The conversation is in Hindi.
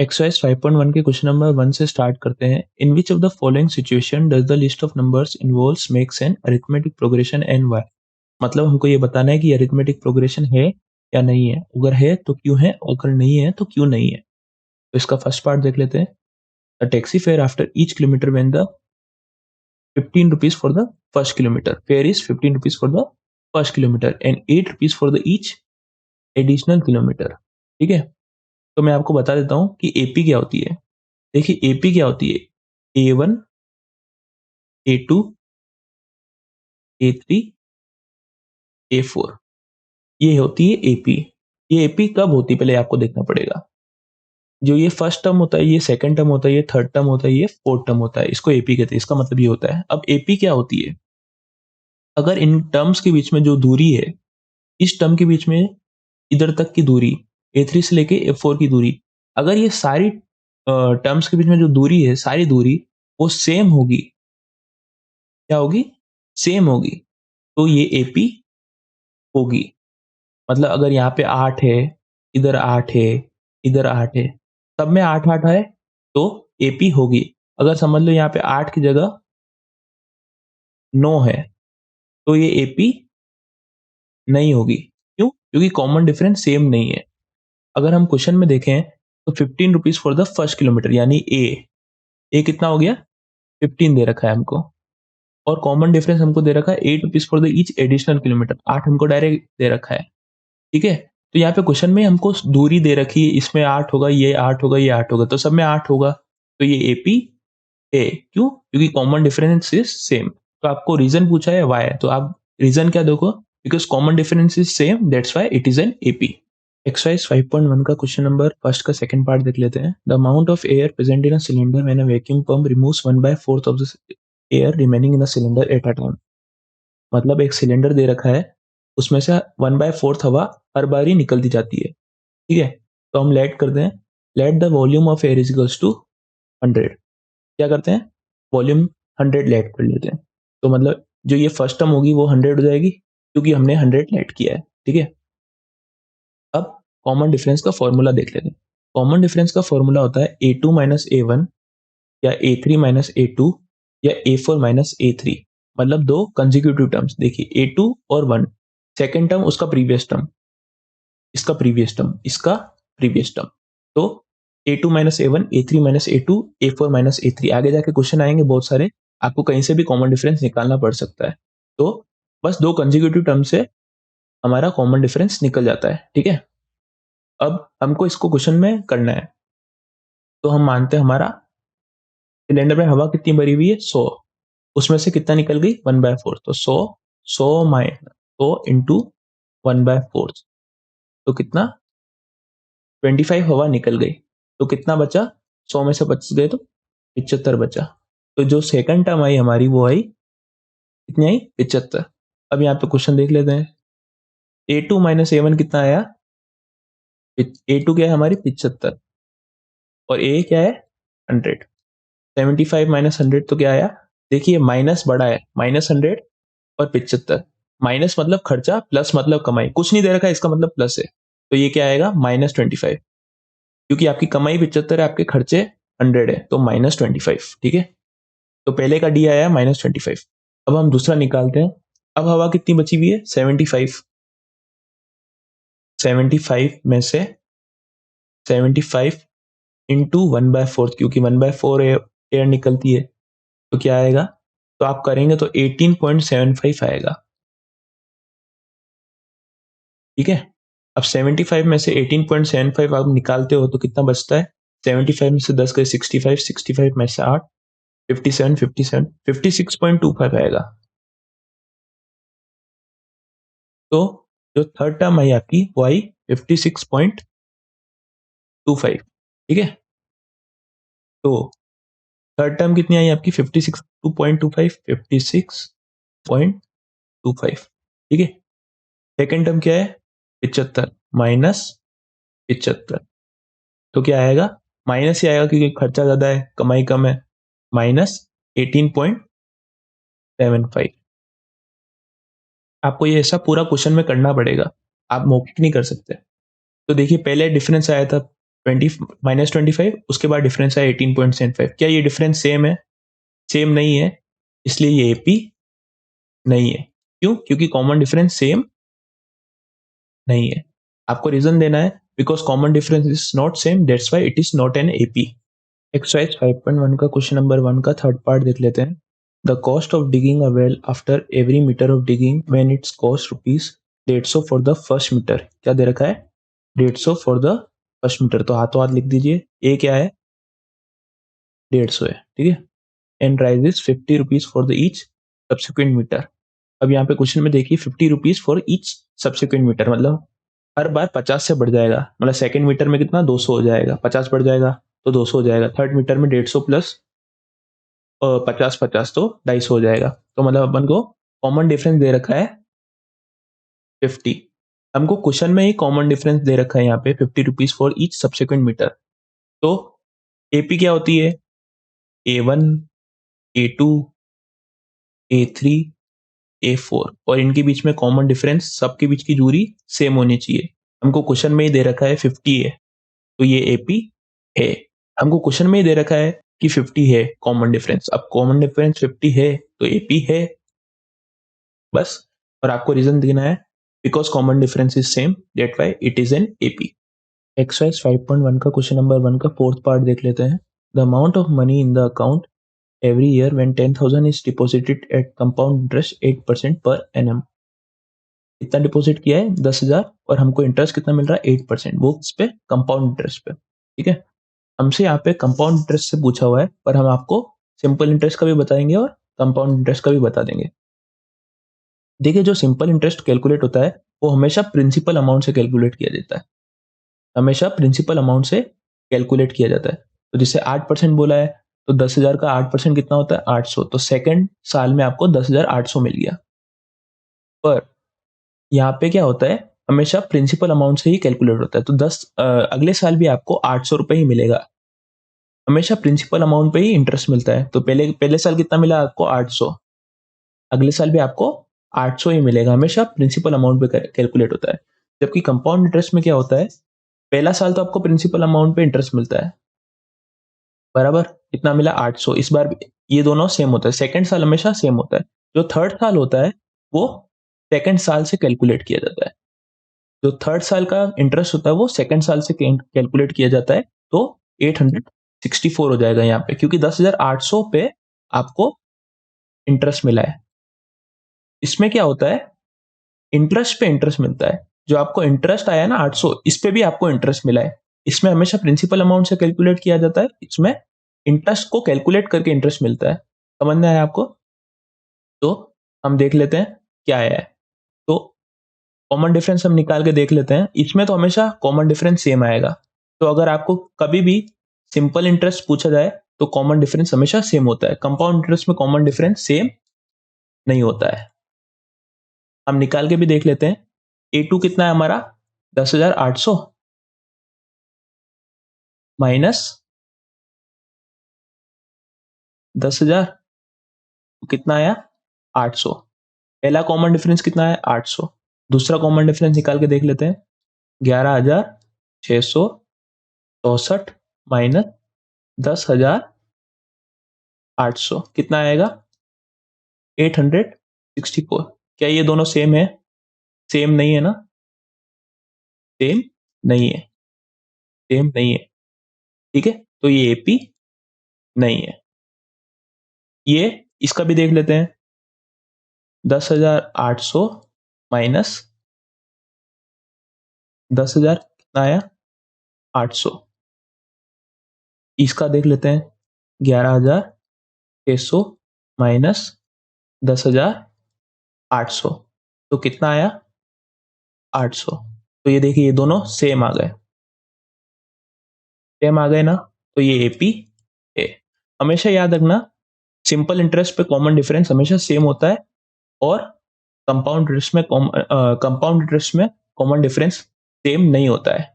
एक्सरसाइज 5.1 के क्वेश्चन नंबर 1 से स्टार्ट करते हैं। In which of the following situation does the list of numbers involves makes an arithmetic progression and why. मतलब हमको ये बताना है कि अरिथमेटिक प्रोग्रेशन है या नहीं है। अगर है तो क्यों है, और अगर नहीं है तो क्यों नहीं है। तो इसका फर्स्ट पार्ट देख लेते हैं। The taxi fare after each kilometre when the 15 rupees for the first kilometre fair is 15 rupees for the first kilometre and 8 rupees for the each additional kilometre. ठीक है, तो मैं आपको बता देता हूँ कि एपी क्या होती है। देखिए एपी क्या होती है, A1, A2, A3, A4, ये होती है एपी। ये एपी कब होती है पहले आपको देखना पड़ेगा। जो ये फर्स्ट टर्म होता है, ये सेकंड टर्म होता है, ये थर्ड टर्म होता है, ये फोर्थ टर्म होता है, इसको एपी कहते हैं। इसका मतलब ये होता है। अब एपी क्या होती है, अगर इन टर्म्स के बीच में जो दूरी है, इस टर्म के बीच में इधर तक की दूरी, A3 से लेके A4 की दूरी, अगर ये सारी टर्म्स के बीच में जो दूरी है, सारी दूरी वो सेम होगी, क्या होगी, सेम होगी, तो ये एपी होगी। मतलब अगर यहाँ पे 8 है, इधर 8 है, इधर 8 है, सब में 8-8 है, तो एपी होगी। अगर समझ लो यहाँ पे 8 की जगह 9 है, तो ये एपी नहीं होगी। क्यों? क्योंकि कॉमन डिफरेंस सेम नहीं है। अगर हम क्वेश्चन में देखें तो 15 rupees for the first kilometre यानी ए कितना हो गया, 15 दे रखा है हमको, और कॉमन डिफरेंस हमको दे रखा है 8 rupees for the each additional kilometre, 8 हमको डायरेक्ट दे रखा है। ठीक है, तो यहाँ पे क्वेश्चन में हमको दूरी दे रखी है, इसमें 8 होगा, ये 8 होगा, ये 8 होगा, तो सब में 8 होगा, तो ये एपी है। क्यों? क्योंकि कॉमन डिफरेंस इज सेम। तो आपको रीजन पूछा है वाई, तो आप रीजन क्या देखो, because common difference is same, that's why it is an AP. Exercise 5.1 का क्वेश्चन नंबर फर्स्ट का सेकंड पार्ट देख लेते हैं। The amount of air present in a cylinder when a vacuum pump removes 1/4 of the air remaining in a cylinder at a time. मतलब एक सिलेंडर दे रखा है, उसमें से 1/4 हवा हर बारी निकलती जाती है। ठीक है, तो हम लेट करते हैं, let the volume of air is equals to 100। क्या करते हैं, वॉल्यूम 100 लेट कर लेते हैं। तो मतलब जो ये फर्स्ट टर्म होगी वो 100 हो जाएगी, क्योंकि हमने 100 लेट किया है। ठीक है, अब कॉमन डिफरेंस का फॉर्मूला देख लेते हैं। कॉमन डिफरेंस का फॉर्मूला होता है A2 माइनस A1 या A3 माइनस A2 या A4 माइनस A3। मतलब दो कंजिक्यूटिव टर्म्स, देखिए A2 और 1, सेकेंड टर्म उसका प्रीवियस टर्म, इसका प्रीवियस टर्म, इसका प्रीवियस टर्म। तो A2 minus A1, A3 minus A2, A4 minus A3। आगे जाके क्वेश्चन आएंगे बहुत सारे, आपको कहीं से भी कॉमन डिफरेंस निकालना पड़ सकता है। तो बस दो कंजिक्यूटिव टर्म से हमारा कॉमन डिफरेंस निकल जाता है। ठीक है, अब हमको इसको क्वेश्चन में करना है। तो हम मानते हैं हमारा सिलेंडर में हवा कितनी भरी हुई है, 100, उसमें से कितना निकल गई, 1/4। तो 100 माइनस 100 इंटू 1/4, तो कितना, 25 हवा निकल गई। तो कितना बचा, 100 में से 25 गए तो 75 बचा। तो जो सेकंड टर्म आई हमारी वो आई, कितनी आई, 75। अब यहाँ पे क्वेश्चन देख लेते हैं। A2 माइनस A1 कितना आया, A2 क्या है हमारी 75, और A क्या है 100। 75 माइनस 100 तो क्या आया, देखिए माइनस बड़ा है, -100 और 75। माइनस मतलब खर्चा, प्लस मतलब कमाई, कुछ नहीं दे रखा है, इसका मतलब प्लस है। तो ये क्या आएगा, -25, क्योंकि आपकी कमाई 75 है, आपके खर्चे 100 है, तो -25। ठीक है, तो पहले का डी आया -25। अब हम दूसरा निकालते हैं। अब हवा कितनी बची हुई है, 75। 75 में से 75 इंटू 1/4, क्योंकि 1/4 एयर निकलती है, तो क्या आएगा, तो आप करेंगे तो 18.75 आएगा। ठीक है, अब 75 में से 18.75 आप निकालते हो तो कितना बचता है, 75 में से 10 गए 65, 65 में से 8, 57, 57, 56.25 आएगा। तो जो थर्ड टर्म आई आपकी वो आई 56.25। ठीक है, तो थर्ड टर्म कितनी आई आपकी, 56.25, 56.25। ठीक है, सेकेंड टर्म क्या है, 75 माइनस 75, तो क्या आएगा, माइनस ही आएगा क्योंकि खर्चा ज्यादा है, कमाई कम है, -18.75। आपको ये ऐसा पूरा क्वेश्चन में करना पड़ेगा, आप मौखिक नहीं कर सकते। तो देखिए पहले डिफरेंस आया था 20 माइनस 25, उसके बाद डिफरेंस है 18.75। क्या ये डिफरेंस सेम है? सेम नहीं है, इसलिए ये एपी नहीं है। क्यों? क्योंकि कॉमन डिफरेंस सेम नहीं है। आपको रीजन देना है, because common difference is not same, that's why it is not an AP. Exercise 5.1 का क्वेश्चन नंबर 1 का थर्ड पार्ट देख लेते हैं। The cost of digging a well after every metre of digging when it's cost rupees 150 for the first metre. क्या दे रखा है? 150 फॉर द फर्स्ट मीटर। तो हाथों हाथ लिख दीजिए, ए क्या है? 150 है, ठीक है। And rises 50 rupees for the each subsequent metre. अब यहाँ पे क्वेश्चन में देखिए 50 rupees for each subsequent metre, मतलब हर बार 50 से बढ़ जाएगा। मतलब सेकंड मीटर में कितना? 200 हो जाएगा, 50 बढ़ जाएगा तो 200 हो जाएगा। थर्ड मीटर में 150 प्लस 50 तो 250 हो जाएगा। तो मतलब अपन को कॉमन डिफरेंस दे रखा है 50। हमको क्वेश्चन में ही कॉमन डिफरेंस दे रखा है यहाँ पे 50 rupees for each subsequent metre. तो एपी क्या होती है? A1, A2, A3, A4, और इनके बीच में कॉमन डिफरेंस, सबके बीच की दूरी सेम होनी चाहिए। हमको क्वेश्चन में ही दे रखा है 50 है, तो ये एपी है। हमको क्वेश्चन में ही दे रखा है कि 50 है कॉमन डिफरेंस। अब कॉमन डिफरेंस 50 है तो एपी है, बस। और आपको रीजन देना है, because common difference is same, that why it is an AP. Exercise 5.1 का क्वेश्चन नंबर 1 का फोर्थ पार्ट देख लेते हैं। The amount of money in the account every year when 10,000 is deposited at compound interest 8% per annum। कितना डिपॉजिट किया है? 10,000, और हमको इंटरेस्ट कितना मिल रहा है? 8%। वो किस पे? कंपाउंड इंटरेस्ट पे, ठीक है। हमसे यहाँ पे कंपाउंड इंटरेस्ट से पूछा हुआ है, पर हम आपको सिंपल इंटरेस्ट का भी बताएंगे और कंपाउंड इंटरेस्ट का भी बता देंगे। देखिए, जो सिंपल इंटरेस्ट कैलकुलेट होता है वो हमेशा प्रिंसिपल अमाउंट से कैलकुलेट किया जाता है। हमेशा प्रिंसिपल अमाउंट से कैलकुलेट किया जाता है। तो जैसे 8% बोला है, तो 10,000 का 8% कितना होता है? 800। तो सेकंड साल में आपको 10,800 मिल गया। पर यहाँ पे क्या होता है, हमेशा प्रिंसिपल अमाउंट से ही कैलकुलेट होता है। तो अगले साल भी आपको 800 रुपए ही मिलेगा। हमेशा प्रिंसिपल अमाउंट पे ही इंटरेस्ट मिलता है। तो पहले पहले साल कितना मिला आपको? 800। अगले साल भी आपको 800 ही मिलेगा। हमेशा प्रिंसिपल अमाउंट पे कैलकुलेट होता है। जबकि कंपाउंड इंटरेस्ट में क्या होता है, पहला साल तो आपको प्रिंसिपल अमाउंट पे इंटरेस्ट मिलता है, बराबर। कितना मिला? 800। इस बार भी ये दोनों सेम होता है, सेकंड साल हमेशा सेम होता है। जो थर्ड साल होता है वो सेकंड साल से कैलकुलेट किया जाता है। जो थर्ड साल का इंटरेस्ट होता है वो सेकंड साल से कैलकुलेट किया जाता है। तो 864 हो जाएगा यहाँ पे, क्योंकि 10,800 पे आपको इंटरेस्ट मिला है। इसमें क्या होता है, इंटरेस्ट पे इंटरेस्ट मिलता है। जो आपको इंटरेस्ट आया ना 800, इस पे भी आपको इंटरेस्ट मिला है। इसमें हमेशा प्रिंसिपल अमाउंट से कैलकुलेट किया जाता है, इसमें इंटरेस्ट को कैलकुलेट करके इंटरेस्ट मिलता है। समझ में आया आपको? तो हम देख लेते हैं क्या आया है। तो कॉमन डिफरेंस हम निकाल के देख लेते हैं। इसमें तो हमेशा कॉमन डिफरेंस सेम आएगा। तो अगर आपको कभी भी सिंपल इंटरेस्ट पूछा जाए तो कॉमन डिफरेंस हमेशा सेम होता है। कंपाउंड इंटरेस्ट में कॉमन डिफरेंस सेम नहीं होता है। हम निकाल के भी देख लेते हैं। A2 कितना है हमारा? 10,800 माइनस 10,000, तो कितना आया? 800। पहला कॉमन डिफरेंस कितना है? 800। दूसरा कॉमन डिफरेंस निकाल के देख लेते हैं। 11,664 माइनस 10,800 कितना आएगा? 864। क्या ये दोनों सेम है? सेम नहीं है ना? सेम नहीं है, सेम नहीं है, ठीक है। तो ये एपी नहीं है। ये इसका भी देख लेते हैं। 10,800 माइनस 10,000 कितना आया? 800। इसका देख लेते हैं। 11,600 माइनस 10,800, तो कितना आया? 800। तो ये देखिए, ये दोनों सेम आ गए, सेम आ गए ना। तो ये एपी है। हमेशा याद रखना, सिंपल इंटरेस्ट पे कॉमन डिफरेंस हमेशा सेम होता है, और कंपाउंड इंटरेस्ट में कॉमन डिफरेंस सेम नहीं होता है।